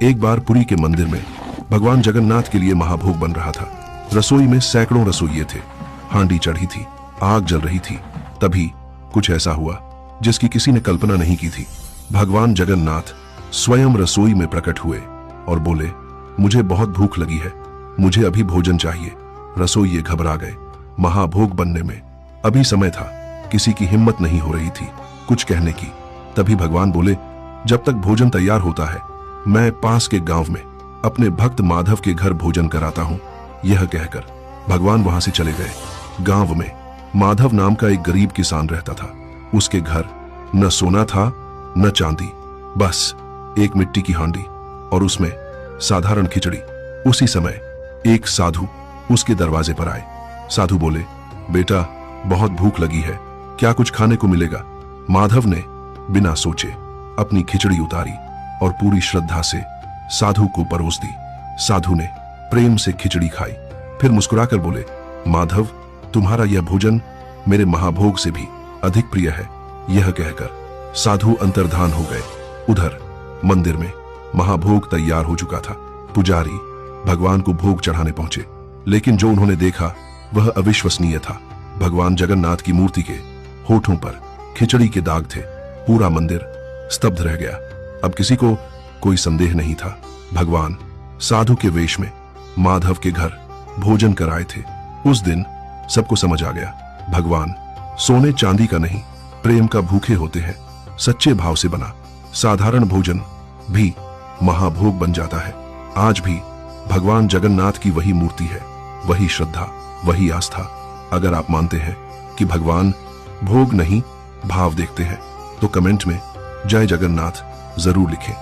एक बार पुरी के मंदिर में भगवान जगन्नाथ के लिए महाभोग बन रहा था। रसोई में सैकड़ों रसोइये थे, हांडी चढ़ी थी, आग जल रही थी। तभी कुछ ऐसा हुआ जिसकी किसी ने कल्पना नहीं की थी। भगवान जगन्नाथ स्वयं रसोई में प्रकट हुए और बोले, मुझे बहुत भूख लगी है, मुझे अभी भोजन चाहिए। रसोइये घबरा गए। महाभोग बनने में अभी समय था, किसी की हिम्मत नहीं हो रही थी कुछ कहने की। तभी भगवान बोले, जब तक भोजन तैयार होता है मैं पास के गांव में अपने भक्त माधव के घर भोजन कराता हूं। यह कहकर भगवान वहां से चले गए। गांव में माधव नाम का एक गरीब किसान रहता था। उसके घर न सोना था न चांदी, बस एक मिट्टी की हांडी और उसमें साधारण खिचड़ी। उसी समय एक साधु उसके दरवाजे पर आए। साधु बोले, बेटा बहुत भूख लगी है, क्या कुछ खाने को मिलेगा? माधव ने बिना सोचे अपनी खिचड़ी उतारी और पूरी श्रद्धा से साधु को परोस दी। साधु ने प्रेम से खिचड़ी खाई, फिर मुस्कुराकर बोले, माधव तुम्हारा यह भोजन मेरे महाभोग से भी अधिक प्रिय है। यह कहकर साधु अंतर्धान हो गए। उधर मंदिर में महाभोग तैयार हो चुका था। पुजारी भगवान को भोग चढ़ाने पहुंचे, लेकिन जो उन्होंने देखा वह अविश्वसनीय था। भगवान जगन्नाथ की मूर्ति के होठों पर खिचड़ी के दाग थे। पूरा मंदिर स्तब्ध रह गया। अब किसी को कोई संदेह नहीं था, भगवान साधु के वेश में माधव के घर भोजन कराए थे। उस दिन सबको समझ आ गया, भगवान सोने चांदी का नहीं, प्रेम का भूखे होते हैं। सच्चे भाव से बना साधारण भोजन भी महाभोग बन जाता है। आज भी भगवान जगन्नाथ की वही मूर्ति है, वही श्रद्धा, वही आस्था। अगर आप मानते हैं कि भगवान भोग नहीं भाव देखते हैं तो कमेंट में जय जगन्नाथ जरूर लिखें।